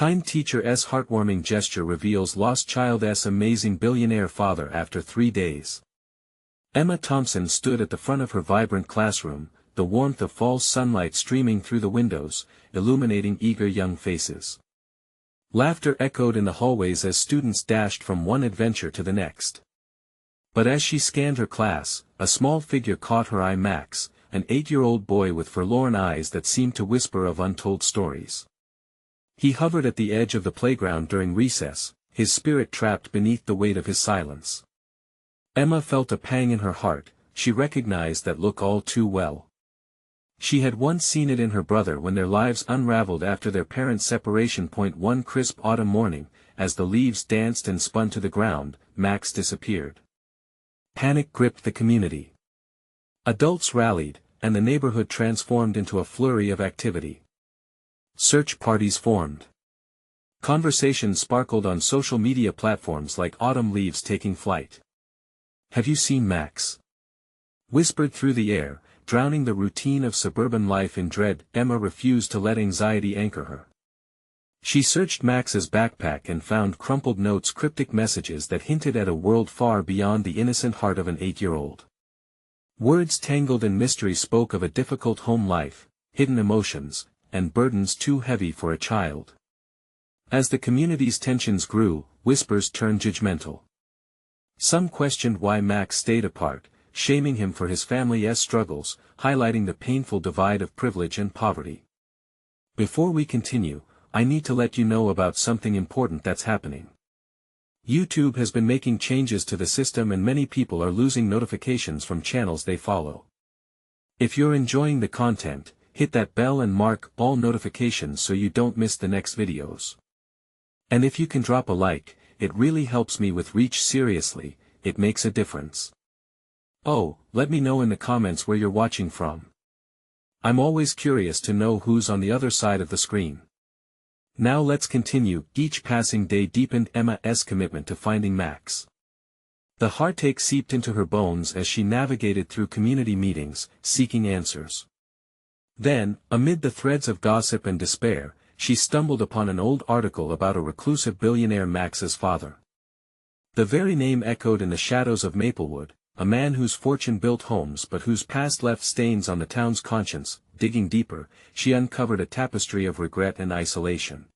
Kind teacher's heartwarming gesture reveals lost child's amazing billionaire father after 3 days. Emma Thompson stood at the front of her vibrant classroom, the warmth of fall sunlight streaming through the windows, illuminating eager young faces. Laughter echoed in the hallways as students dashed from one adventure to the next. But as she scanned her class, a small figure caught her eye: Max, an 8-year-old boy with forlorn eyes that seemed to whisper of untold stories. He hovered at the edge of the playground during recess, his spirit trapped beneath the weight of his silence. Emma felt a pang in her heart. She recognized that look all too well. She had once seen it in her brother when their lives unraveled after their parents' separation. One crisp autumn morning, as the leaves danced and spun to the ground, Max disappeared. Panic gripped the community. Adults rallied, and the neighborhood transformed into a flurry of activity. Search parties formed. Conversations sparkled on social media platforms like autumn leaves taking flight. "Have you seen Max?" whispered through the air, drowning the routine of suburban life in dread. Emma refused to let anxiety anchor her. She searched Max's backpack and found crumpled notes, cryptic messages that hinted at a world far beyond the innocent heart of an 8-year-old. Words tangled in mystery spoke of a difficult home life, hidden emotions, and burdens too heavy for a child. As the community's tensions grew, whispers turned judgmental. Some questioned why Max stayed apart, shaming him for his family's struggles, highlighting the painful divide of privilege and poverty. Before we continue, I need to let you know about something important that's happening. YouTube has been making changes to the system and many people are losing notifications from channels they follow. If you're enjoying the content, hit that bell and mark all notifications so you don't miss the next videos. And if you can drop a like, it really helps me with reach. Seriously, it makes a difference. Oh, let me know in the comments where you're watching from. I'm always curious to know who's on the other side of the screen. Now let's continue. Each passing day deepened Emma's commitment to finding Max. The heartache seeped into her bones as she navigated through community meetings, seeking answers. Then, amid the threads of gossip and despair, she stumbled upon an old article about a reclusive billionaire, Max's father. The very name echoed in the shadows of Maplewood, a man whose fortune built homes but whose past left stains on the town's conscience. Digging deeper, she uncovered a tapestry of regret and isolation.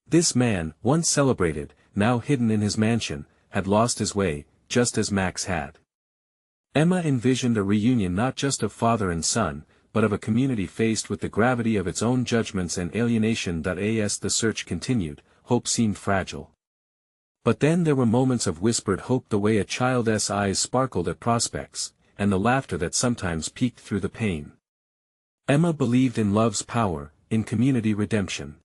This man, once celebrated, now hidden in his mansion, had lost his way, just as Max had. Emma envisioned a reunion not just of father and son, but of a community faced with the gravity of its own judgments and alienation. As the search continued, hope seemed fragile. But then there were moments of whispered hope, the way a child's eyes sparkled at prospects, and the laughter that sometimes peeked through the pain. Emma believed in love's power, in community redemption.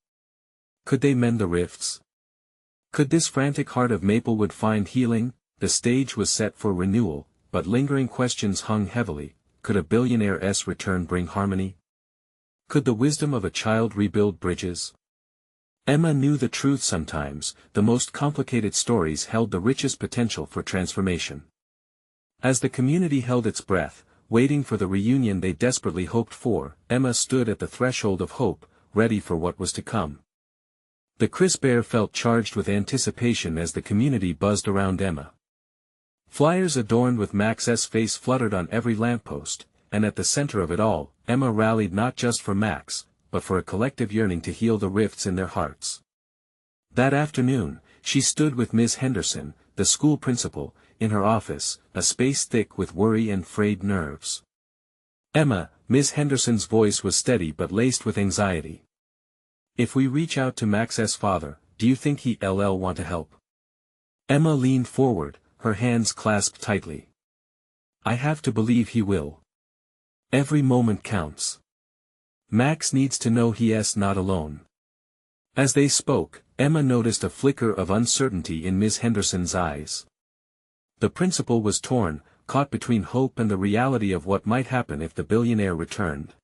Could they mend the rifts? Could this frantic heart of Maplewood find healing? The stage was set for renewal, but lingering questions hung heavily. Could a billionaire's return bring harmony? Could the wisdom of a child rebuild bridges? Emma knew the truth: sometimes, the most complicated stories held the richest potential for transformation. As the community held its breath, waiting for the reunion they desperately hoped for, Emma stood at the threshold of hope, ready for what was to come. The crisp air felt charged with anticipation as the community buzzed around Emma. Flyers adorned with Max's face fluttered on every lamppost, and at the center of it all, Emma rallied not just for Max, but for a collective yearning to heal the rifts in their hearts. That afternoon, she stood with Ms. Henderson, the school principal, in her office, a space thick with worry and frayed nerves. "Emma," Ms. Henderson's voice was steady but laced with anxiety. "If we reach out to Max's father, do you think he'll want to help?" Emma leaned forward, her hands clasped tightly. "I have to believe he will. Every moment counts. Max needs to know he's not alone." As they spoke, Emma noticed a flicker of uncertainty in Ms. Henderson's eyes. The principal was torn, caught between hope and the reality of what might happen if the billionaire returned.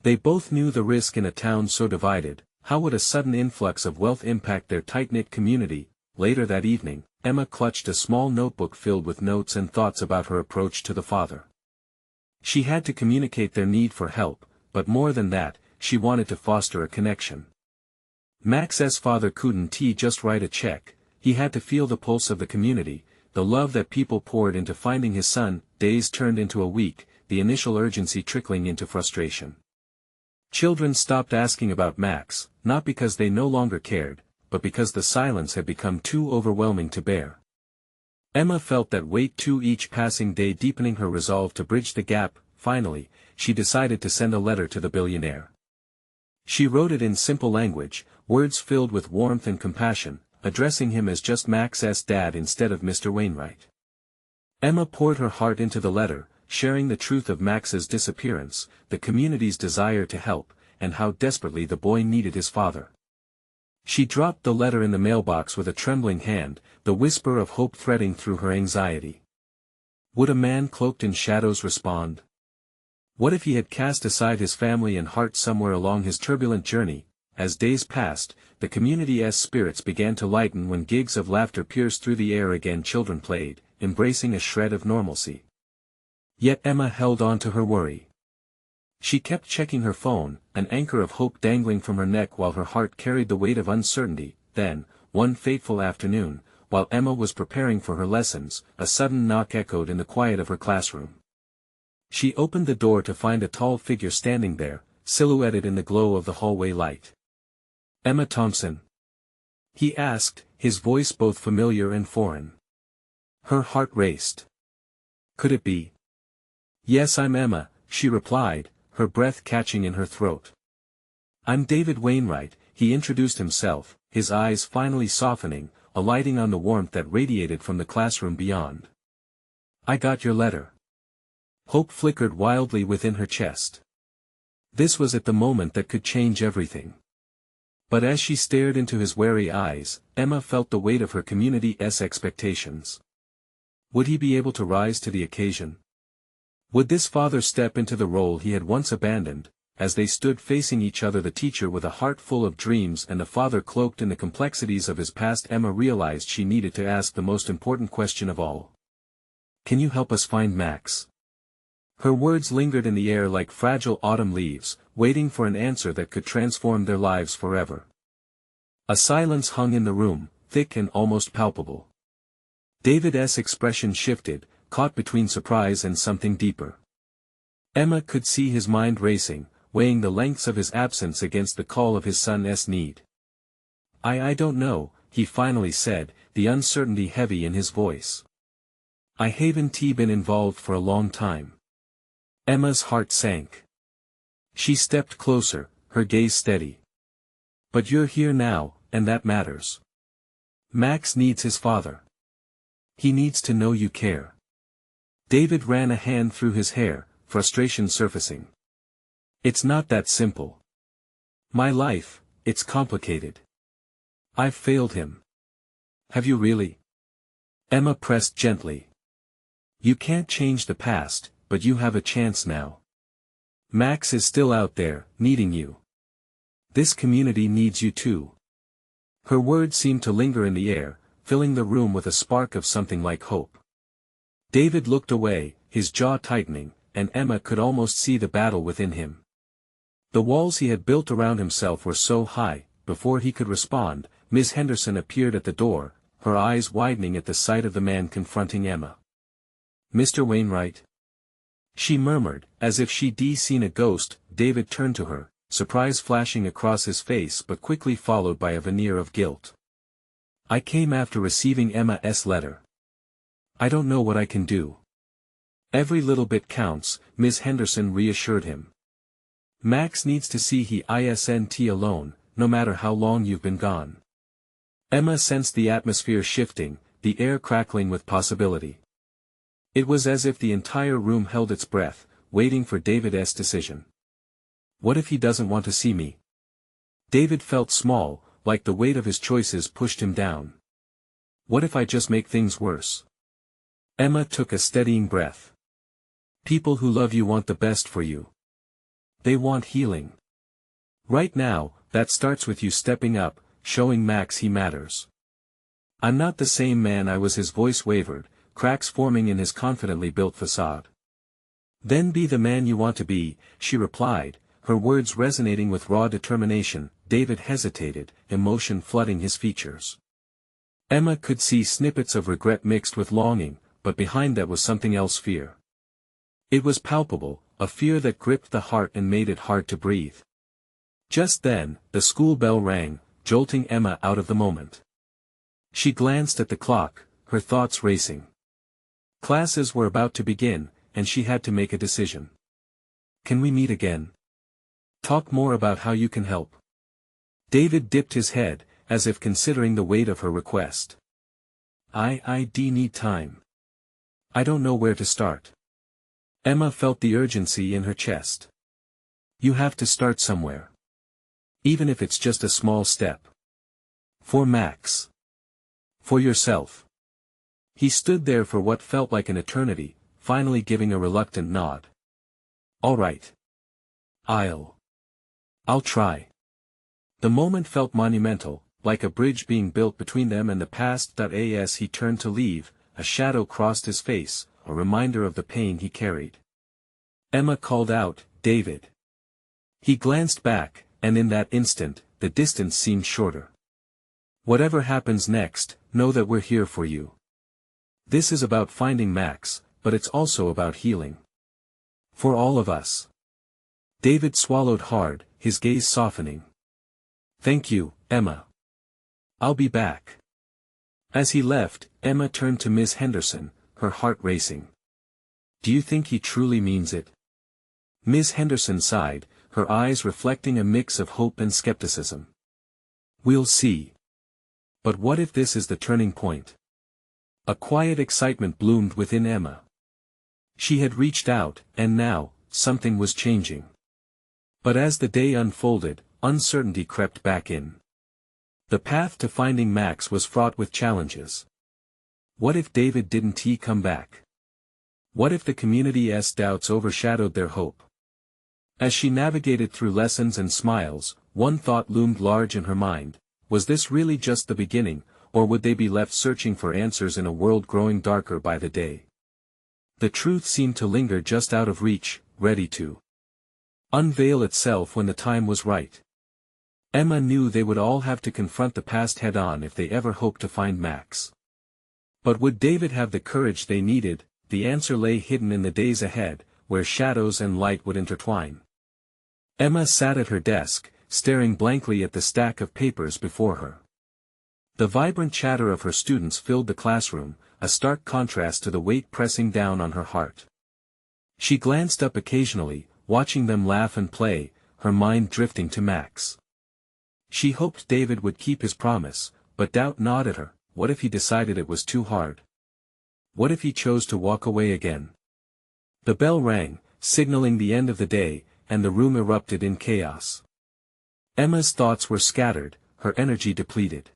They both knew the risk in a town so divided. How would a sudden influx of wealth impact their tight-knit community? Later that evening, Emma clutched a small notebook filled with notes and thoughts about her approach to the father. She had to communicate their need for help, but more than that, she wanted to foster a connection. Max's father couldn't just write a check, he had to feel the pulse of the community, the love that people poured into finding his son. Days turned into a week, the initial urgency trickling into frustration. Children stopped asking about Max, not because they no longer cared, but because the silence had become too overwhelming to bear. Emma felt that weight too, each passing day deepening her resolve to bridge the gap. Finally, she decided to send a letter to the billionaire. She wrote it in simple language, words filled with warmth and compassion, addressing him as just Max's dad instead of Mr. Wainwright. Emma poured her heart into the letter, sharing the truth of Max's disappearance, the community's desire to help, and how desperately the boy needed his father. She dropped the letter in the mailbox with a trembling hand, the whisper of hope threading through her anxiety. Would a man cloaked in shadows respond? What if he had cast aside his family and heart somewhere along his turbulent journey? As days passed, the community's spirits began to lighten when gigs of laughter pierced through the air again. Children played, embracing a shred of normalcy. Yet Emma held on to her worry. She kept checking her phone, an anchor of hope dangling from her neck while her heart carried the weight of uncertainty. Then, one fateful afternoon, while Emma was preparing for her lessons, a sudden knock echoed in the quiet of her classroom. She opened the door to find a tall figure standing there, silhouetted in the glow of the hallway light. "Emma Thompson?" he asked, his voice both familiar and foreign. Her heart raced. Could it be? "Yes, I'm Emma," she replied, her breath catching in her throat. "I'm David Wainwright," he introduced himself, his eyes finally softening, alighting on the warmth that radiated from the classroom beyond. "I got your letter." Hope flickered wildly within her chest. This was at the moment that could change everything. But as she stared into his wary eyes, Emma felt the weight of her community's expectations. Would he be able to rise to the occasion? Would this father step into the role he had once abandoned? As they stood facing each other, the teacher with a heart full of dreams and the father cloaked in the complexities of his past, Emma realized she needed to ask the most important question of all. "Can you help us find Max?" Her words lingered in the air like fragile autumn leaves, waiting for an answer that could transform their lives forever. A silence hung in the room, thick and almost palpable. David's expression shifted, caught between surprise and something deeper. Emma could see his mind racing, weighing the lengths of his absence against the call of his son's need. I don't know," he finally said, the uncertainty heavy in his voice. "I haven't been involved for a long time." Emma's heart sank. She stepped closer, her gaze steady. "But you're here now, and that matters. Max needs his father. He needs to know you care." David ran a hand through his hair, frustration surfacing. "It's not that simple. My life, it's complicated. I've failed him." "Have you really?" Emma pressed gently. "You can't change the past, but you have a chance now. Max is still out there, needing you. This community needs you too." Her words seemed to linger in the air, filling the room with a spark of something like hope. David looked away, his jaw tightening, and Emma could almost see the battle within him. The walls he had built around himself were so high. Before he could respond, Miss Henderson appeared at the door, her eyes widening at the sight of the man confronting Emma. "Mr. Wainwright?" she murmured, as if she'd seen a ghost. David turned to her, surprise flashing across his face but quickly followed by a veneer of guilt. "I came after receiving Emma's letter. I don't know what I can do." "Every little bit counts," Ms. Henderson reassured him. "Max needs to see he isn't alone, no matter how long you've been gone." Emma sensed the atmosphere shifting, the air crackling with possibility. It was as if the entire room held its breath, waiting for David's decision. What if he doesn't want to see me? David felt small, like the weight of his choices pushed him down. What if I just make things worse? Emma took a steadying breath. People who love you want the best for you. They want healing. Right now, that starts with you stepping up, showing Max he matters. I'm not the same man I was. His voice wavered, cracks forming in his confidently built facade. Then be the man you want to be, she replied, her words resonating with raw determination. David hesitated, emotion flooding his features. Emma could see snippets of regret mixed with longing, but behind that was something else: fear. It was palpable, a fear that gripped the heart and made it hard to breathe. Just then, the school bell rang, jolting Emma out of the moment. She glanced at the clock, her thoughts racing. Classes were about to begin, and she had to make a decision. Can we meet again? Talk more about how you can help. David dipped his head, as if considering the weight of her request. I need time. I don't know where to start. Emma felt the urgency in her chest. You have to start somewhere. Even if it's just a small step. For Max. For yourself. He stood there for what felt like an eternity, finally giving a reluctant nod. All right. I'll try. The moment felt monumental, like a bridge being built between them and the past. As he turned to leave, a shadow crossed his face, a reminder of the pain he carried. Emma called out, David. He glanced back, and in that instant, the distance seemed shorter. Whatever happens next, know that we're here for you. This is about finding Max, but it's also about healing. For all of us. David swallowed hard, his gaze softening. Thank you, Emma. I'll be back. As he left, Emma turned to Miss Henderson, her heart racing. Do you think he truly means it? Miss Henderson sighed, her eyes reflecting a mix of hope and skepticism. We'll see. But what if this is the turning point? A quiet excitement bloomed within Emma. She had reached out, and now, something was changing. But as the day unfolded, uncertainty crept back in. The path to finding Max was fraught with challenges. What if David didn't come back? What if the community's doubts overshadowed their hope? As she navigated through lessons and smiles, one thought loomed large in her mind. Was this really just the beginning, or would they be left searching for answers in a world growing darker by the day? The truth seemed to linger just out of reach, ready to unveil itself when the time was right. Emma knew they would all have to confront the past head-on if they ever hoped to find Max. But would David have the courage they needed? The answer lay hidden in the days ahead, where shadows and light would intertwine. Emma sat at her desk, staring blankly at the stack of papers before her. The vibrant chatter of her students filled the classroom, a stark contrast to the weight pressing down on her heart. She glanced up occasionally, watching them laugh and play, her mind drifting to Max. She hoped David would keep his promise, but doubt gnawed at her. What if he decided it was too hard? What if he chose to walk away again? The bell rang, signaling the end of the day, and the room erupted in chaos. Emma's thoughts were scattered, her energy depleted.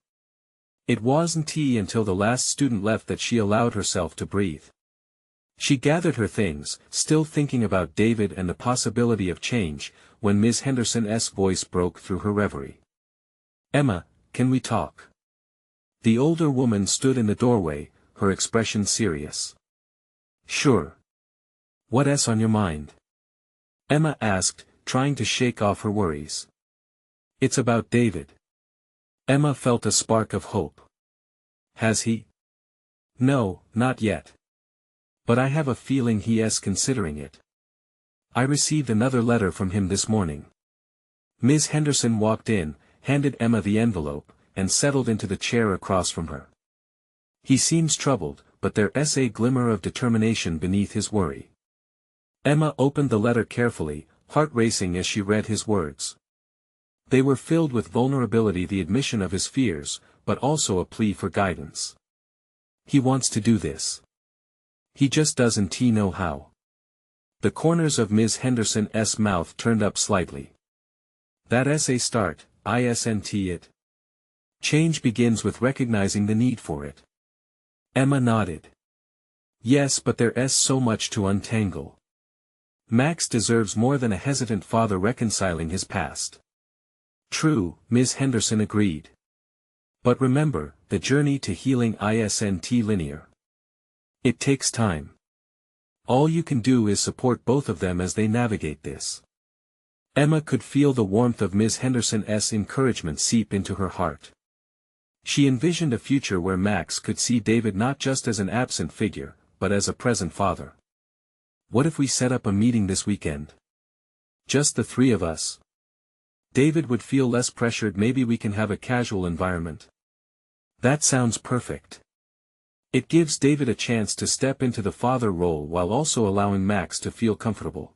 It wasn't until the last student left that she allowed herself to breathe. She gathered her things, still thinking about David and the possibility of change, when Miss Henderson's voice broke through her reverie. Emma, can we talk? The older woman stood in the doorway, her expression serious. Sure. What's on your mind? Emma asked, trying to shake off her worries. It's about David. Emma felt a spark of hope. Has he? No, not yet. But I have a feeling he's considering it. I received another letter from him this morning. Ms. Henderson walked in, handed Emma the envelope, and settled into the chair across from her. He seems troubled, but there's a glimmer of determination beneath his worry. Emma opened the letter carefully, heart racing as she read his words. They were filled with vulnerability, the admission of his fears, but also a plea for guidance. He wants to do this. He just doesn't know how. The corners of Ms. Henderson's mouth turned up slightly. That's a start, isn't it? Change begins with recognizing the need for it. Emma nodded. Yes, but there's so much to untangle. Max deserves more than a hesitant father reconciling his past. True, Ms. Henderson agreed. But remember, the journey to healing isn't linear. It takes time. All you can do is support both of them as they navigate this. Emma could feel the warmth of Ms. Henderson's encouragement seep into her heart. She envisioned a future where Max could see David not just as an absent figure, but as a present father. What if we set up a meeting this weekend? Just the three of us. David would feel less pressured. Maybe we can have a casual environment. That sounds perfect. It gives David a chance to step into the father role while also allowing Max to feel comfortable.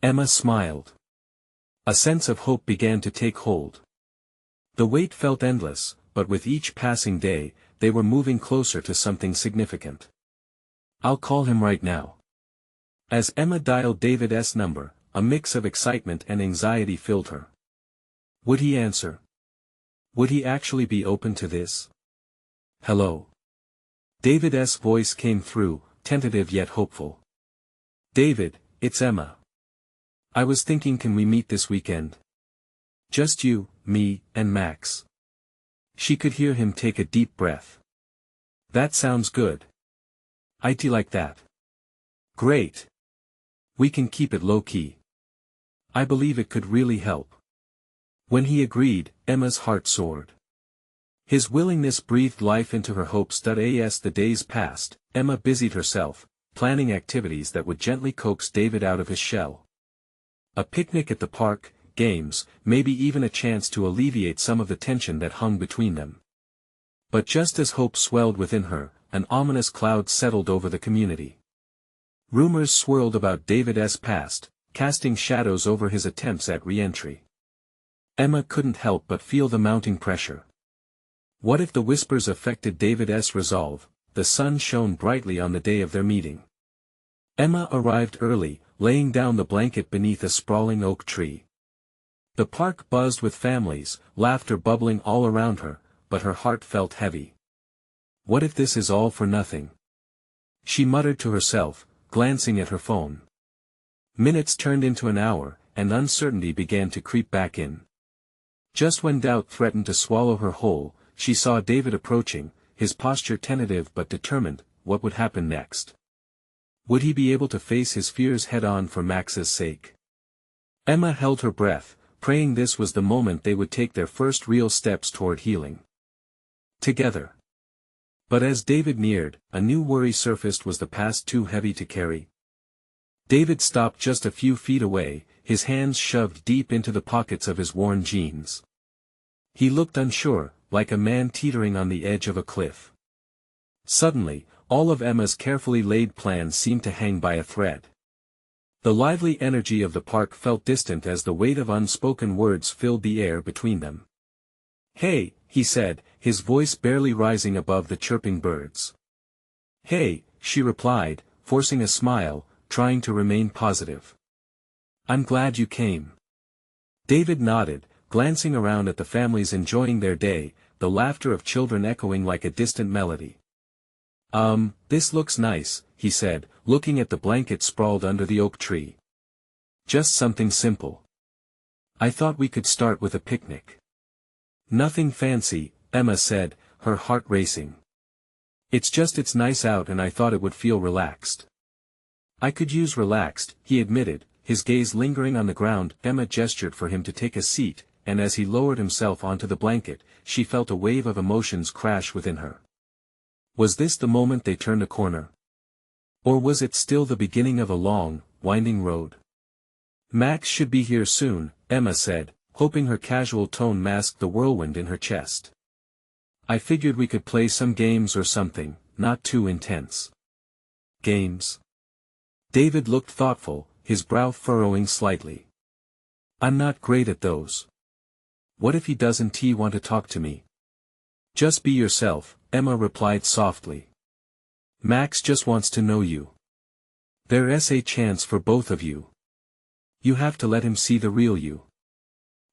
Emma smiled. A sense of hope began to take hold. The wait felt endless, but with each passing day, they were moving closer to something significant. I'll call him right now. As Emma dialed David's number, a mix of excitement and anxiety filled her. Would he answer? Would he actually be open to this? Hello. David's voice came through, tentative yet hopeful. David, it's Emma. I was thinking, can we meet this weekend? Just you, me, and Max. She could hear him take a deep breath. That sounds good. I'd like that. Great. We can keep it low-key. I believe it could really help. When he agreed, Emma's heart soared. His willingness breathed life into her hopes. As the days passed, Emma busied herself, planning activities that would gently coax David out of his shell. A picnic at the park, games, maybe even a chance to alleviate some of the tension that hung between them. But just as hope swelled within her, an ominous cloud settled over the community. Rumors swirled about David's past, casting shadows over his attempts at re-entry. Emma couldn't help but feel the mounting pressure. What if the whispers affected David's resolve? The sun shone brightly on the day of their meeting. Emma arrived early, laying down the blanket beneath a sprawling oak tree. The park buzzed with families, laughter bubbling all around her, but her heart felt heavy. What if this is all for nothing? She muttered to herself, glancing at her phone. Minutes turned into an hour, and uncertainty began to creep back in. Just when doubt threatened to swallow her whole, she saw David approaching, his posture tentative but determined. What would happen next? Would he be able to face his fears head-on for Max's sake? Emma held her breath, praying this was the moment they would take their first real steps toward healing. Together. But as David neared, a new worry surfaced. Was the past too heavy to carry? David stopped just a few feet away, his hands shoved deep into the pockets of his worn jeans. He looked unsure, like a man teetering on the edge of a cliff. Suddenly, all of Emma's carefully laid plans seemed to hang by a thread. The lively energy of the park felt distant as the weight of unspoken words filled the air between them. Hey, he said, his voice barely rising above the chirping birds. Hey, she replied, forcing a smile, trying to remain positive. I'm glad you came. David nodded, glancing around at the families enjoying their day, the laughter of children echoing like a distant melody. This looks nice, he said, looking at the blanket sprawled under the oak tree. Just something simple. I thought we could start with a picnic. Nothing fancy, Emma said, her heart racing. It's nice out and I thought it would feel relaxed. I could use relaxed, he admitted, his gaze lingering on the ground. Emma gestured for him to take a seat, and as he lowered himself onto the blanket, she felt a wave of emotions crash within her. Was this the moment they turned a corner? Or was it still the beginning of a long, winding road? Max should be here soon, Emma said, hoping her casual tone masked the whirlwind in her chest. I figured we could play some games or something, not too intense. Games? David looked thoughtful, his brow furrowing slightly. I'm not great at those. What if he doesn't want to talk to me? Just be yourself, Emma replied softly. Max just wants to know you. There's a chance for both of you. You have to let him see the real you.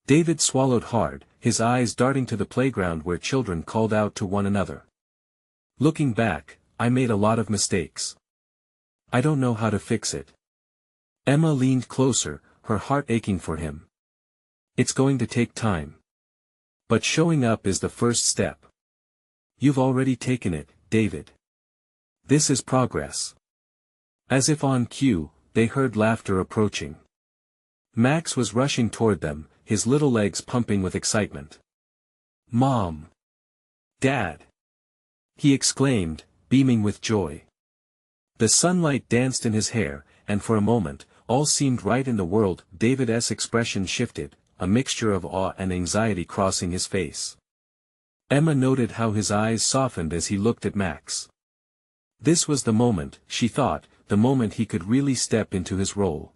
David swallowed hard, his eyes darting to the playground where children called out to one another. Looking back, I made a lot of mistakes. I don't know how to fix it. Emma leaned closer, her heart aching for him. It's going to take time. But showing up is the first step. You've already taken it, David. This is progress. As if on cue, they heard laughter approaching. Max was rushing toward them, his little legs pumping with excitement. "Mom! Dad!" he exclaimed, beaming with joy. The sunlight danced in his hair, and for a moment, all seemed right in the world. David's expression shifted, a mixture of awe and anxiety crossing his face. Emma noted how his eyes softened as he looked at Max. This was the moment, she thought, the moment he could really step into his role.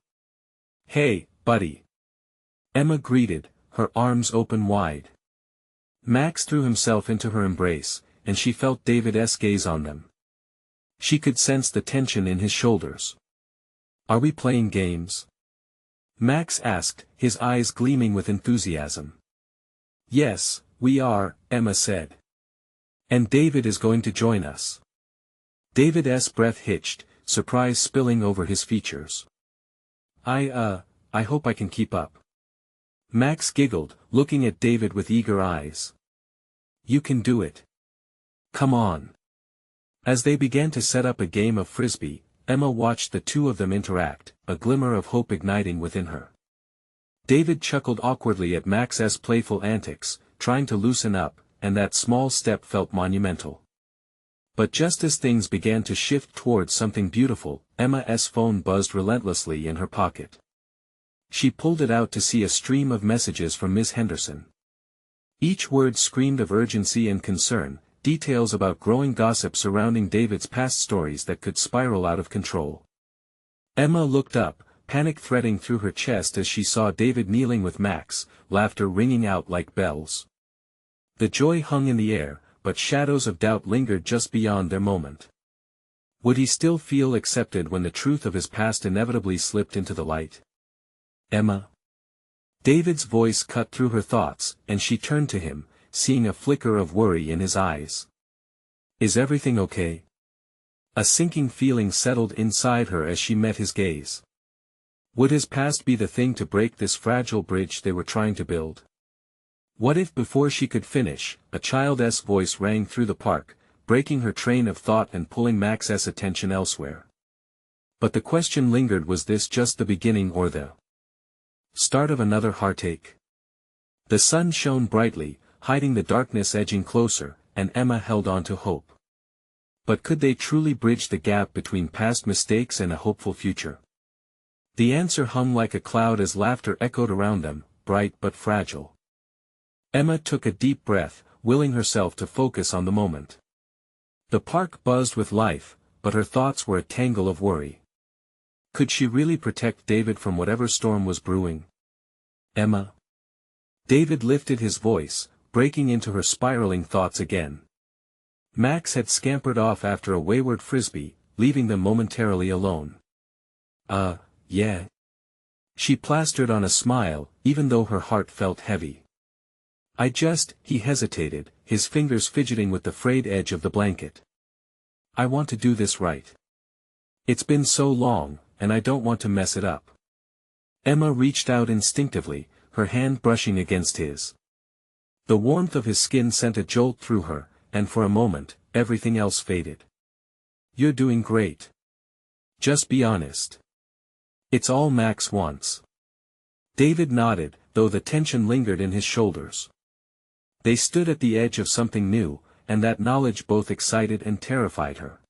"Hey, buddy!" Emma greeted, her arms open wide. Max threw himself into her embrace, and she felt David's gaze on them. She could sense the tension in his shoulders. "Are we playing games?" Max asked, his eyes gleaming with enthusiasm. "Yes, we are," Emma said. "And David is going to join us." David's breath hitched, surprise spilling over his features. I hope I can keep up." Max giggled, looking at David with eager eyes. "You can do it. Come on." As they began to set up a game of frisbee, Emma watched the two of them interact, a glimmer of hope igniting within her. David chuckled awkwardly at Max's playful antics, trying to loosen up, and that small step felt monumental. But just as things began to shift towards something beautiful, Emma's phone buzzed relentlessly in her pocket. She pulled it out to see a stream of messages from Miss Henderson. Each word screamed of urgency and concern, details about growing gossip surrounding David's past stories that could spiral out of control. Emma looked up, panic threading through her chest as she saw David kneeling with Max, laughter ringing out like bells. The joy hung in the air, but shadows of doubt lingered just beyond their moment. Would he still feel accepted when the truth of his past inevitably slipped into the light? "Emma?" David's voice cut through her thoughts, and she turned to him, seeing a flicker of worry in his eyes. "Is everything okay?" A sinking feeling settled inside her as she met his gaze. Would his past be the thing to break this fragile bridge they were trying to build? What if before she could finish, a child's voice rang through the park, breaking her train of thought and pulling Max's attention elsewhere? But the question lingered, was this just the beginning or the start of another heartache? The sun shone brightly, hiding the darkness edging closer, and Emma held on to hope. But could they truly bridge the gap between past mistakes and a hopeful future? The answer hung like a cloud as laughter echoed around them, bright but fragile. Emma took a deep breath, willing herself to focus on the moment. The park buzzed with life, but her thoughts were a tangle of worry. Could she really protect David from whatever storm was brewing? "Emma?" David lifted his voice, breaking into her spiraling thoughts again. Max had scampered off after a wayward frisbee, leaving them momentarily alone. Yeah." She plastered on a smile, even though her heart felt heavy. He hesitated, his fingers fidgeting with the frayed edge of the blanket. "I want to do this right. It's been so long, and I don't want to mess it up." Emma reached out instinctively, her hand brushing against his. The warmth of his skin sent a jolt through her, and for a moment, everything else faded. "You're doing great. Just be honest. It's all Max wants." David nodded, though the tension lingered in his shoulders. They stood at the edge of something new, and that knowledge both excited and terrified her.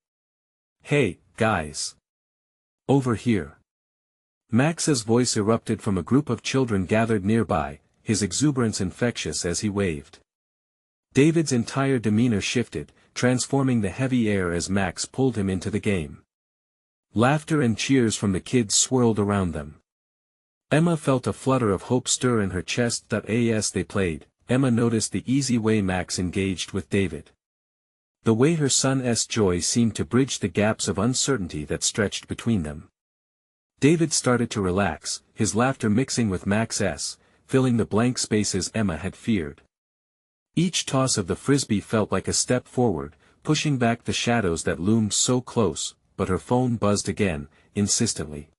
"Hey, guys! Over here!" Max's voice erupted from a group of children gathered nearby, his exuberance infectious as he waved. David's entire demeanor shifted, transforming the heavy air as Max pulled him into the game. Laughter and cheers from the kids swirled around them. Emma felt a flutter of hope stir in her chest. As they played, Emma noticed the easy way Max engaged with David. The way her son's joy seemed to bridge the gaps of uncertainty that stretched between them. David started to relax, his laughter mixing with Max's, filling the blank spaces Emma had feared. Each toss of the frisbee felt like a step forward, pushing back the shadows that loomed so close, but her phone buzzed again, insistently.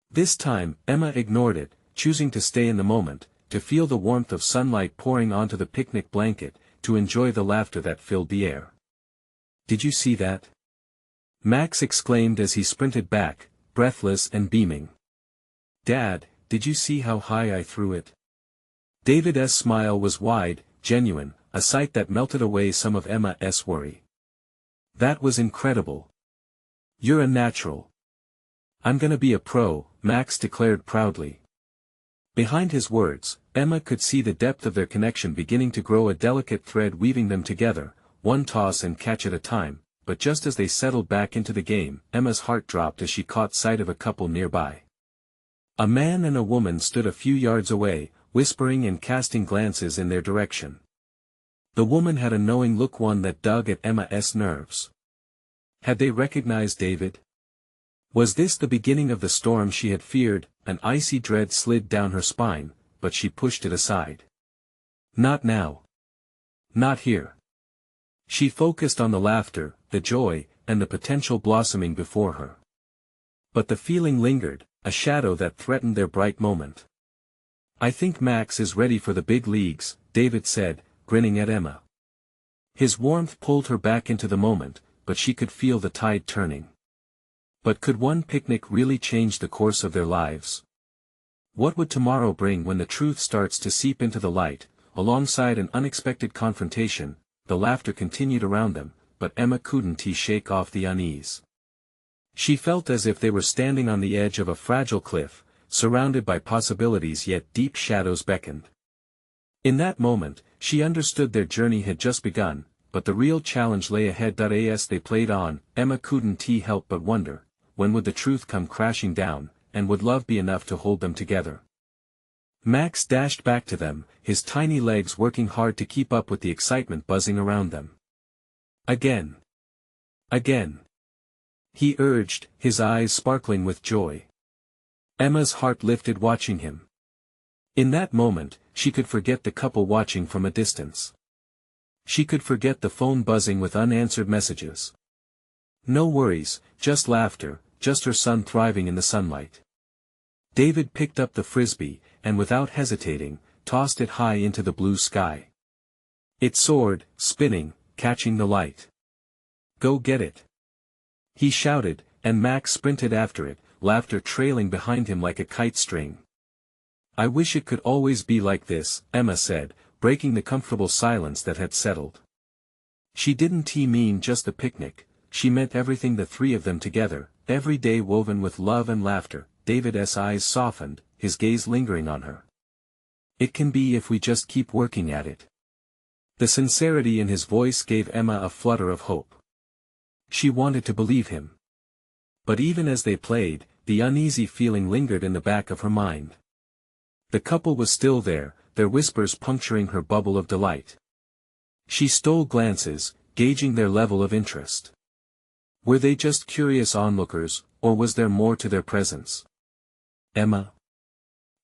This time, Emma ignored it, choosing to stay in the moment, to feel the warmth of sunlight pouring onto the picnic blanket, to enjoy the laughter that filled the air. "Did you see that?" Max exclaimed as he sprinted back, breathless and beaming. "Dad, did you see how high I threw it? David's smile was wide, genuine, a sight that melted away some of Emma's worry. That was incredible. You're a natural. I'm gonna be a pro, Max declared proudly. Behind his words, Emma could see the depth of their connection beginning to grow, a delicate thread weaving them together, one toss and catch at a time, but just as they settled back into the game, Emma's heart dropped as she caught sight of a couple nearby. A man and a woman stood a few yards away, whispering and casting glances in their direction. The woman had a knowing look, one that dug at Emma's nerves. Had they recognized David? Was this the beginning of the storm she had feared? An icy dread slid down her spine, but she pushed it aside. Not now. Not here. She focused on the laughter, the joy, and the potential blossoming before her. But the feeling lingered, a shadow that threatened their bright moment. I think Max is ready for the big leagues, David said, grinning at Emma. His warmth pulled her back into the moment, but she could feel the tide turning. But could one picnic really change the course of their lives? What would tomorrow bring when the truth starts to seep into the light? Alongside an unexpected confrontation, the laughter continued around them, but Emma couldn't shake off the unease. She felt as if they were standing on the edge of a fragile cliff, surrounded by possibilities, yet deep shadows beckoned. In that moment, she understood their journey had just begun, but the real challenge lay ahead. As they played on, Emma couldn't help but wonder, when would the truth come crashing down, and would love be enough to hold them together? Max dashed back to them, his tiny legs working hard to keep up with the excitement buzzing around them. Again. Again. He urged, his eyes sparkling with joy. Emma's heart lifted watching him. In that moment, she could forget the couple watching from a distance. She could forget the phone buzzing with unanswered messages. No worries, just laughter, just her son thriving in the sunlight. David picked up the frisbee, and without hesitating, tossed it high into the blue sky. It soared, spinning, catching the light. Go get it! He shouted, and Max sprinted after it, laughter trailing behind him like a kite string. I wish it could always be like this, Emma said, breaking the comfortable silence that had settled. She didn't mean just the picnic, she meant everything, the three of them together, every day woven with love and laughter. David's eyes softened, his gaze lingering on her. It can be if we just keep working at it. The sincerity in his voice gave Emma a flutter of hope. She wanted to believe him. But even as they played, the uneasy feeling lingered in the back of her mind. The couple was still there, their whispers puncturing her bubble of delight. She stole glances, gauging their level of interest. Were they just curious onlookers, or was there more to their presence? Emma?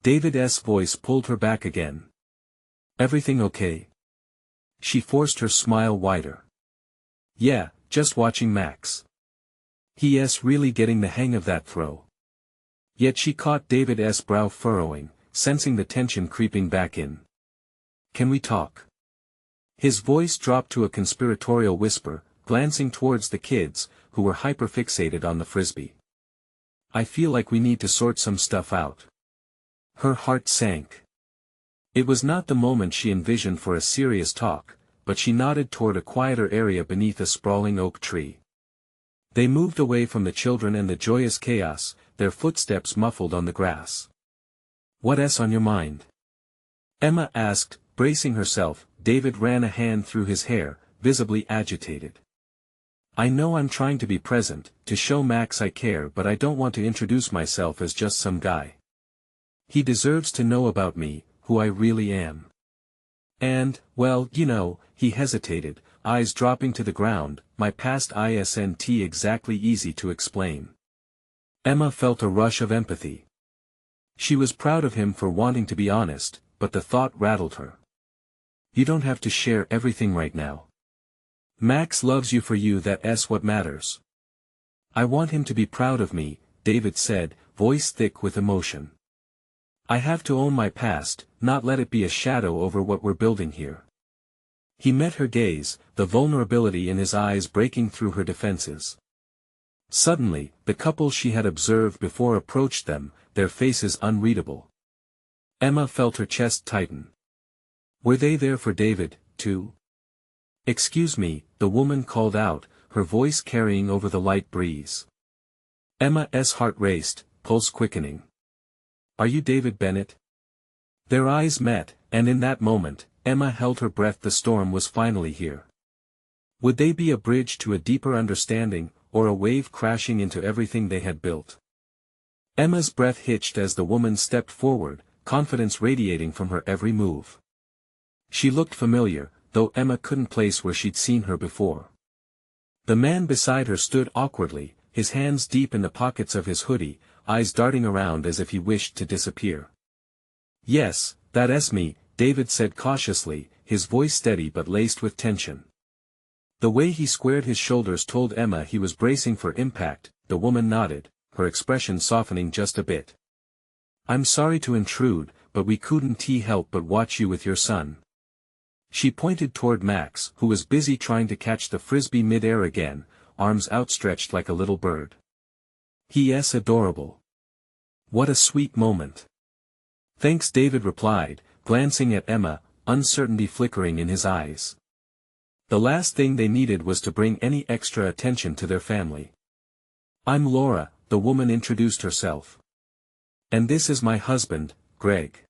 David's voice pulled her back again. Everything okay? She forced her smile wider. Yeah, just watching Max. He's really getting the hang of that throw. Yet she caught David's brow furrowing, sensing the tension creeping back in. Can we talk? His voice dropped to a conspiratorial whisper, glancing towards the kids, who were hyperfixated on the frisbee. I feel like we need to sort some stuff out. Her heart sank. It was not the moment she envisioned for a serious talk, but she nodded toward a quieter area beneath a sprawling oak tree. They moved away from the children and the joyous chaos, their footsteps muffled on the grass. What's on your mind? Emma asked, bracing herself. David ran a hand through his hair, visibly agitated. I know I'm trying to be present, to show Max I care, but I don't want to introduce myself as just some guy. He deserves to know about me, who I really am. And, well, he hesitated, eyes dropping to the ground, my past isn't exactly easy to explain. Emma felt a rush of empathy. She was proud of him for wanting to be honest, but the thought rattled her. You don't have to share everything right now. Max loves you for you, that's what matters. I want him to be proud of me, David said, voice thick with emotion. I have to own my past, not let it be a shadow over what we're building here. He met her gaze, the vulnerability in his eyes breaking through her defenses. Suddenly, the couple she had observed before approached them, their faces unreadable. Emma felt her chest tighten. Were they there for David, too? "Excuse me," the woman called out, her voice carrying over the light breeze. Emma's heart raced, pulse quickening. "Are you David Bennett?" Their eyes met, and in that moment, Emma held her breath. The storm was finally here. Would they be a bridge to a deeper understanding, or a wave crashing into everything they had built? Emma's breath hitched as the woman stepped forward, confidence radiating from her every move. She looked familiar, though Emma couldn't place where she'd seen her before. The man beside her stood awkwardly, his hands deep in the pockets of his hoodie, eyes darting around as if he wished to disappear. "Yes, that's me," David said cautiously, his voice steady but laced with tension. The way he squared his shoulders told Emma he was bracing for impact. The woman nodded, her expression softening just a bit. "I'm sorry to intrude, but we couldn't help but watch you with your son." She pointed toward Max, who was busy trying to catch the frisbee mid-air again, arms outstretched like a little bird. "He's adorable. What a sweet moment." "Thanks," David replied, glancing at Emma, uncertainty flickering in his eyes. The last thing they needed was to bring any extra attention to their family. "I'm Laura," the woman introduced herself. "And this is my husband, Greg."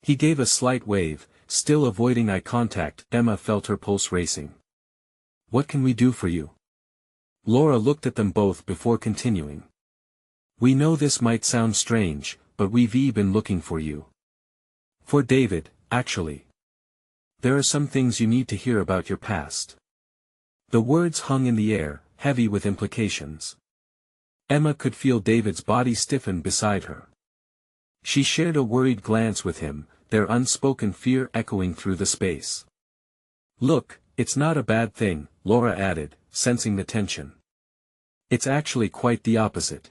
He gave a slight wave, still avoiding eye contact. Emma felt her pulse racing. "What can we do for you?" Laura looked at them both before continuing. "We know this might sound strange, but we've been looking for you. For David, actually. There are some things you need to hear about your past." The words hung in the air, heavy with implications. Emma could feel David's body stiffen beside her. She shared a worried glance with him, their unspoken fear echoing through the space. "Look, it's not a bad thing," Laura added, sensing the tension. "It's actually quite the opposite."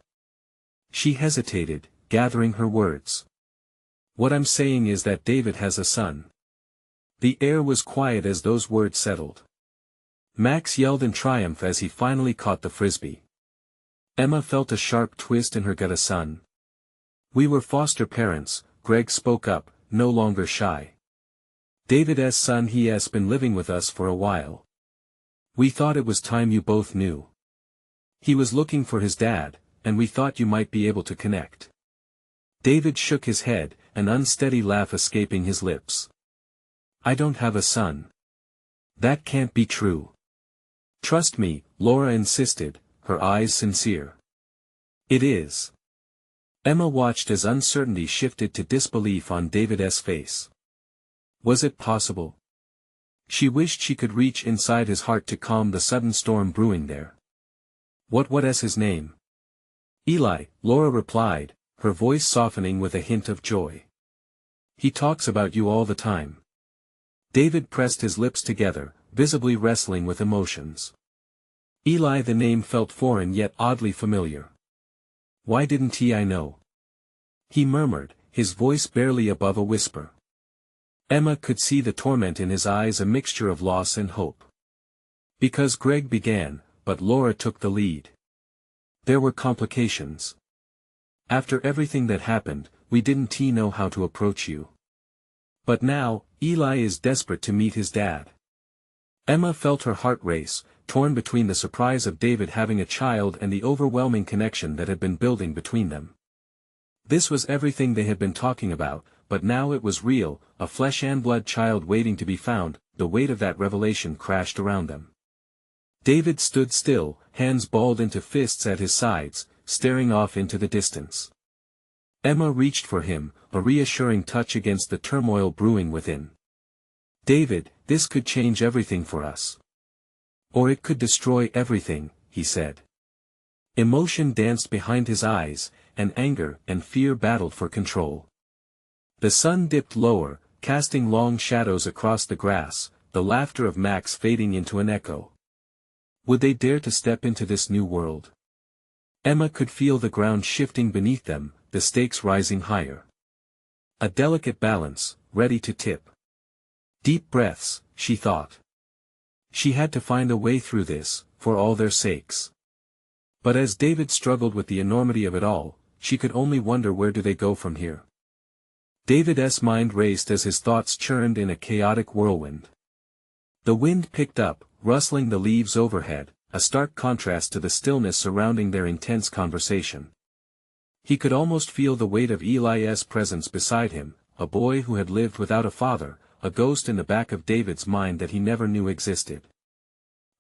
She hesitated, gathering her words. "What I'm saying is that David has a son." The air was quiet as those words settled. Max yelled in triumph as he finally caught the frisbee. Emma felt a sharp twist in her gut. "A son?" "We were foster parents," Greg spoke up, no longer shy. "David's son. He's been living with us for a while. We thought it was time you both knew. He was looking for his dad, and we thought you might be able to connect." David shook his head, an unsteady laugh escaping his lips. "I don't have a son. That can't be true." "Trust me," Laura insisted, her eyes sincere. "It is." Emma watched as uncertainty shifted to disbelief on David's face. Was it possible? She wished she could reach inside his heart to calm the sudden storm brewing there. What's his name?" "Eli," Laura replied, her voice softening with a hint of joy. "He talks about you all the time." David pressed his lips together, visibly wrestling with emotions. Eli, the name felt foreign yet oddly familiar. "Why didn't I know?" he murmured, his voice barely above a whisper. Emma could see the torment in his eyes, a mixture of loss and hope. "Because Greg began, but Laura took the lead. There were complications. After everything that happened, we didn't know how to approach you. But now, Eli is desperate to meet his dad." Emma felt her heart race, torn between the surprise of David having a child and the overwhelming connection that had been building between them. This was everything they had been talking about, but now it was real, a flesh and blood child waiting to be found. The weight of that revelation crashed around them. David stood still, hands balled into fists at his sides, staring off into the distance. Emma reached for him, a reassuring touch against the turmoil brewing within. "David, this could change everything for us. Or it could destroy everything," he said. Emotion danced behind his eyes, and anger and fear battled for control. The sun dipped lower, casting long shadows across the grass, the laughter of Max fading into an echo. Would they dare to step into this new world? Emma could feel the ground shifting beneath them, the stakes rising higher. A delicate balance, ready to tip. Deep breaths, she thought. She had to find a way through this, for all their sakes. But as David struggled with the enormity of it all, she could only wonder, where do they go from here? David's mind raced as his thoughts churned in a chaotic whirlwind. The wind picked up, rustling the leaves overhead, a stark contrast to the stillness surrounding their intense conversation. He could almost feel the weight of Eli's presence beside him, a boy who had lived without a father, a ghost in the back of David's mind that he never knew existed.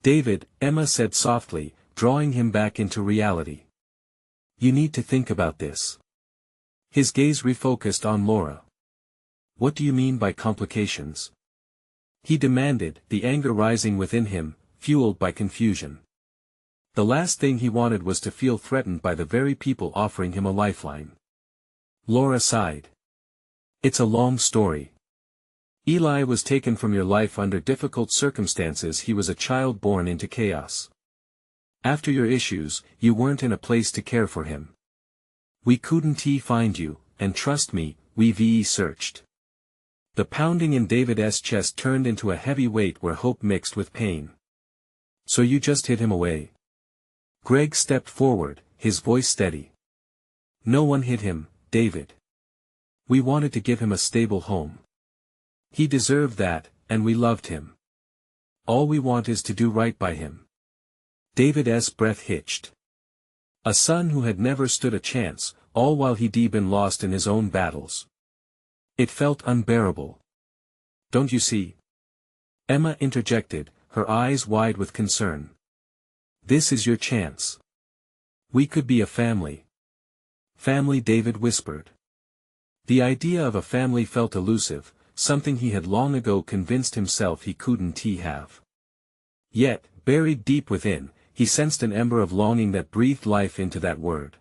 "David," Emma said softly, drawing him back into reality. "You need to think about this." His gaze refocused on Laura. "What do you mean by complications?" he demanded, the anger rising within him, fueled by confusion. The last thing he wanted was to feel threatened by the very people offering him a lifeline. Laura sighed. "It's a long story. Eli was taken from your life under difficult circumstances. He was a child born into chaos. After your issues, you weren't in a place to care for him. We couldn't find you, and trust me, we've searched." The pounding in David's chest turned into a heavy weight where hope mixed with pain. "So you just hid him away?" Greg stepped forward, his voice steady. "No one hid him, David. We wanted to give him a stable home. He deserved that, and we loved him. All we want is to do right by him." David's breath hitched. A son who had never stood a chance, all while he'd been lost in his own battles. It felt unbearable. "Don't you see?" Emma interjected, her eyes wide with concern. "This is your chance. We could be a family." "Family," David whispered. The idea of a family felt elusive, something he had long ago convinced himself he couldn't have. Yet, buried deep within, he sensed an ember of longing that breathed life into that word.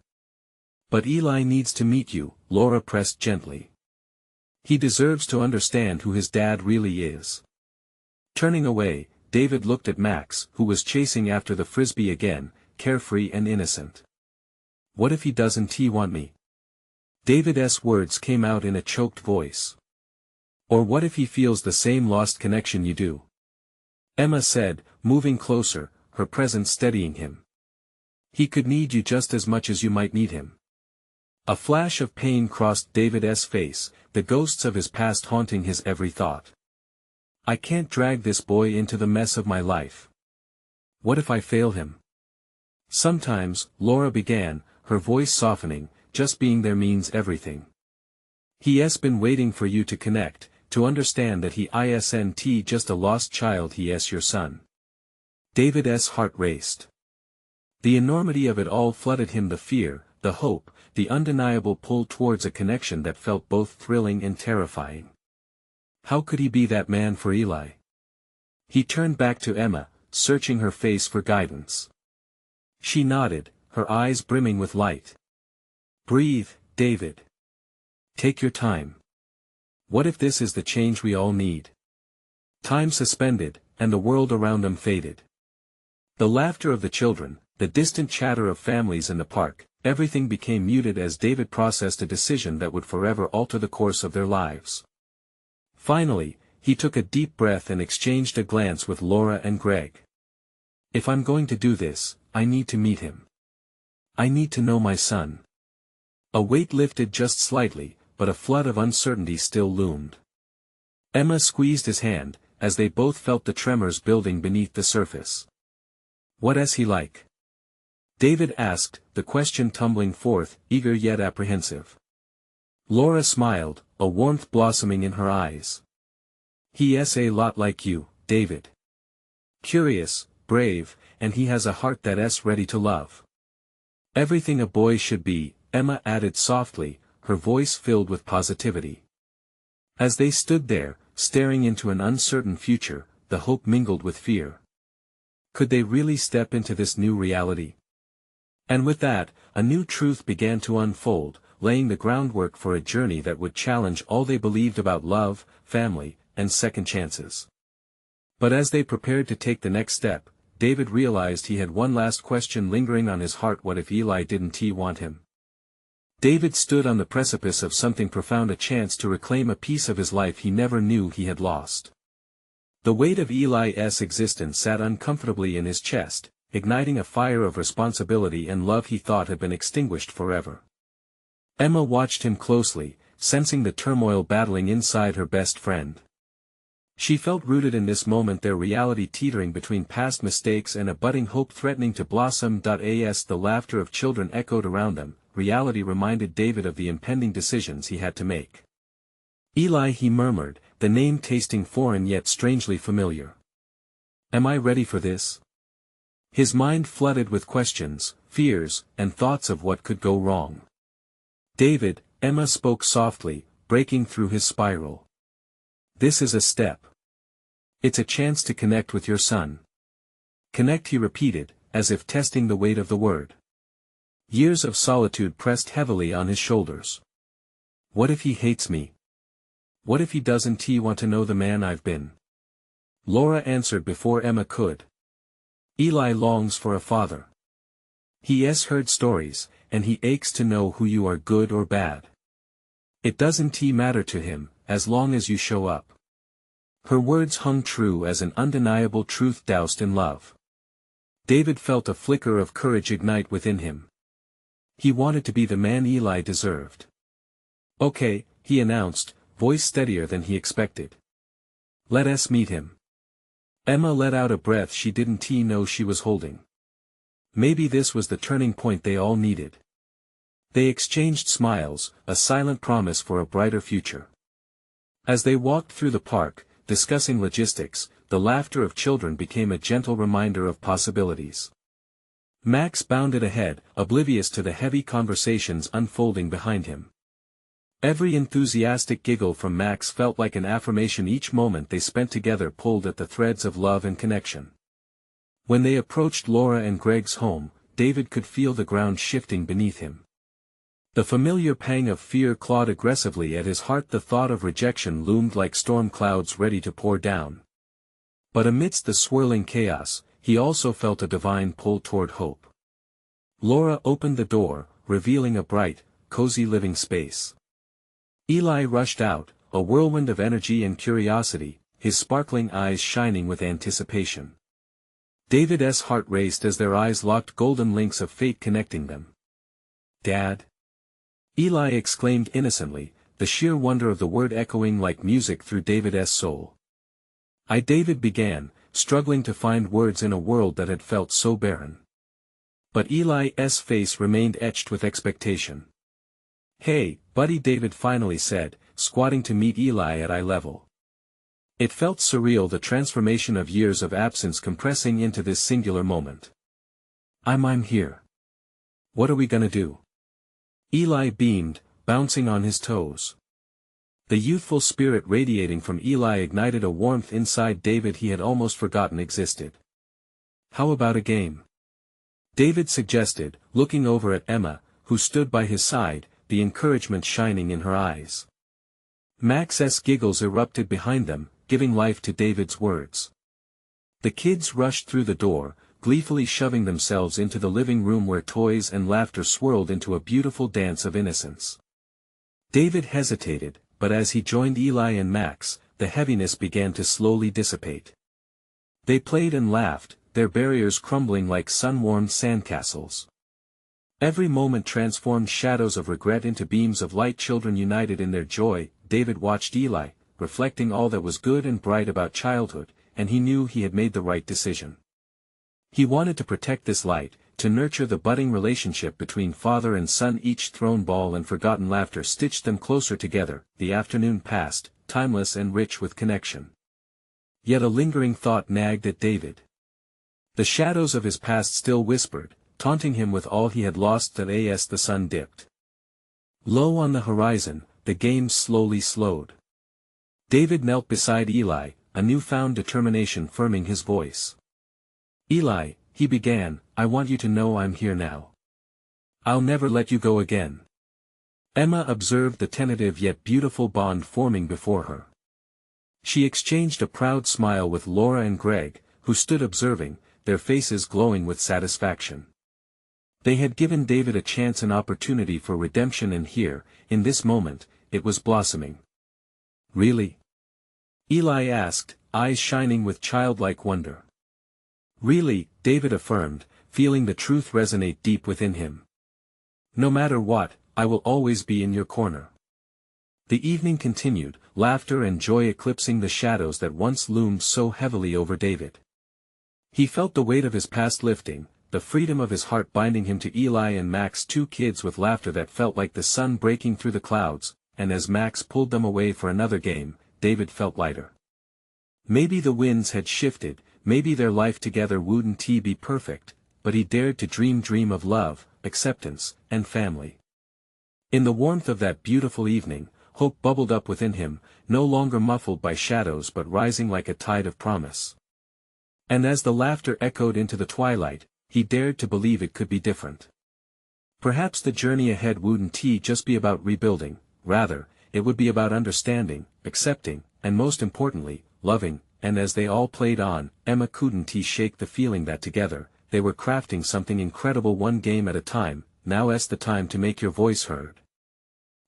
"But Eli needs to meet you," Laura pressed gently. "He deserves to understand who his dad really is." Turning away, David looked at Max, who was chasing after the frisbee again, carefree and innocent. "What if he doesn't want me?" David's words came out in a choked voice. "Or what if he feels the same lost connection you do?" Emma said, moving closer, her presence steadying him. "He could need you just as much as you might need him." A flash of pain crossed David's face, the ghosts of his past haunting his every thought. "I can't drag this boy into the mess of my life. What if I fail him?" "Sometimes," Laura began, her voice softening, "just being there means everything. He's been waiting for you to connect, to understand that he isn't just a lost child, he's your son." David's heart raced. The enormity of it all flooded him, the fear, the hope, the undeniable pull towards a connection that felt both thrilling and terrifying. How could he be that man for Eli? He turned back to Emma, searching her face for guidance. She nodded, her eyes brimming with light. "Breathe, David. Take your time. What if this is the change we all need?" Time suspended, and the world around them faded. The laughter of the children, the distant chatter of families in the park, everything became muted as David processed a decision that would forever alter the course of their lives. Finally, he took a deep breath and exchanged a glance with Laura and Greg. "If I'm going to do this, I need to meet him. I need to know my son." A weight lifted just slightly, but a flood of uncertainty still loomed. Emma squeezed his hand, as they both felt the tremors building beneath the surface. "What is he like?" David asked, the question tumbling forth, eager yet apprehensive. Laura smiled, a warmth blossoming in her eyes. "He's a lot like you, David. Curious, brave, and he has a heart that's ready to love. Everything a boy should be," Emma added softly, her voice filled with positivity. As they stood there, staring into an uncertain future, the hope mingled with fear. Could they really step into this new reality? And with that, a new truth began to unfold, laying the groundwork for a journey that would challenge all they believed about love, family, and second chances. But as they prepared to take the next step, David realized he had one last question lingering on his heart: what if Eli didn't want him? David stood on the precipice of something profound, a chance to reclaim a piece of his life he never knew he had lost. The weight of Eli's existence sat uncomfortably in his chest, igniting a fire of responsibility and love he thought had been extinguished forever. Emma watched him closely, sensing the turmoil battling inside her best friend. She felt rooted in this moment, their reality teetering between past mistakes and a budding hope threatening to blossom. As the laughter of children echoed around them, reality reminded David of the impending decisions he had to make. Eli, he murmured, the name tasting foreign yet strangely familiar. Am I ready for this? His mind flooded with questions, fears, and thoughts of what could go wrong. David, Emma spoke softly, breaking through his spiral. This is a step. It's a chance to connect with your son. Connect, he repeated, as if testing the weight of the word. Years of solitude pressed heavily on his shoulders. What if he hates me? What if he doesn't want to know the man I've been? Laura answered before Emma could. Eli longs for a father. He has heard stories, and he aches to know who you are, good or bad. It doesn't matter to him, as long as you show up. Her words hung true as an undeniable truth doused in love. David felt a flicker of courage ignite within him. He wanted to be the man Eli deserved. Okay, he announced, voice steadier than he expected. Let us meet him. Emma let out a breath she didn't know she was holding. Maybe this was the turning point they all needed. They exchanged smiles, a silent promise for a brighter future. As they walked through the park, discussing logistics, the laughter of children became a gentle reminder of possibilities. Max bounded ahead, oblivious to the heavy conversations unfolding behind him. Every enthusiastic giggle from Max felt like an affirmation. Each moment they spent together pulled at the threads of love and connection. When they approached Laura and Greg's home, David could feel the ground shifting beneath him. The familiar pang of fear clawed aggressively at his heart. The thought of rejection loomed like storm clouds ready to pour down. But amidst the swirling chaos, he also felt a divine pull toward hope. Laura opened the door, revealing a bright, cozy living space. Eli rushed out, a whirlwind of energy and curiosity, his sparkling eyes shining with anticipation. David's heart raced as their eyes locked, golden links of fate connecting them. Dad? Eli exclaimed innocently, the sheer wonder of the word echoing like music through David's soul. David began, struggling to find words in a world that had felt so barren. But Eli's face remained etched with expectation. Hey, buddy, David finally said, squatting to meet Eli at eye level. It felt surreal, the transformation of years of absence compressing into this singular moment. I'm here. What are we gonna do? Eli beamed, bouncing on his toes. The youthful spirit radiating from Eli ignited a warmth inside David he had almost forgotten existed. How about a game? David suggested, looking over at Emma, who stood by his side, the encouragement shining in her eyes. Max's giggles erupted behind them, giving life to David's words. The kids rushed through the door, gleefully shoving themselves into the living room where toys and laughter swirled into a beautiful dance of innocence. David hesitated, but as he joined Eli and Max, the heaviness began to slowly dissipate. They played and laughed, their barriers crumbling like sun-warmed sandcastles. Every moment transformed shadows of regret into beams of light. Children united in their joy. David watched Eli, reflecting all that was good and bright about childhood, and he knew he had made the right decision. He wanted to protect this light, to nurture the budding relationship between father and son. Each thrown ball and forgotten laughter stitched them closer together. The afternoon passed, timeless and rich with connection. Yet a lingering thought nagged at David. The shadows of his past still whispered, taunting him with all he had lost. As the sun dipped low on the horizon, the game slowly slowed. David knelt beside Eli, a newfound determination firming his voice. Eli, he began, I want you to know I'm here now. I'll never let you go again. Emma observed the tentative yet beautiful bond forming before her. She exchanged a proud smile with Laura and Greg, who stood observing, their faces glowing with satisfaction. They had given David a chance, an opportunity for redemption, and here, in this moment, it was blossoming. Really? Eli asked, eyes shining with childlike wonder. Really, David affirmed, feeling the truth resonate deep within him. No matter what, I will always be in your corner. The evening continued, laughter and joy eclipsing the shadows that once loomed so heavily over David. He felt the weight of his past lifting, the freedom of his heart binding him to Eli and Max, two kids with laughter that felt like the sun breaking through the clouds, and as Max pulled them away for another game, David felt lighter. Maybe the winds had shifted, maybe their life together wouldn't be perfect, but he dared to dream of love, acceptance, and family. In the warmth of that beautiful evening, hope bubbled up within him, no longer muffled by shadows but rising like a tide of promise. And as the laughter echoed into the twilight, he dared to believe it could be different. Perhaps the journey ahead wouldn't just be about rebuilding, rather, it would be about understanding, accepting, and most importantly, loving, and as they all played on, Emma couldn't shake the feeling that together, they were crafting something incredible one game at a time. Now's the time to make your voice heard.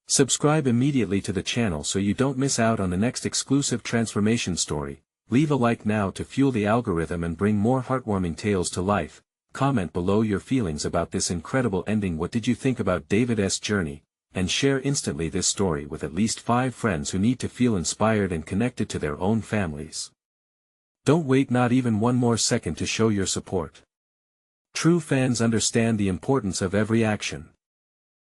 Subscribe immediately to the channel so you don't miss out on the next exclusive transformation story. Leave a like now to fuel the algorithm and bring more heartwarming tales to life. Comment below your feelings about this incredible ending. What did you think about David's journey? And share instantly this story with at least 5 friends who need to feel inspired and connected to their own families. Don't wait not even one more second to show your support. True fans understand the importance of every action.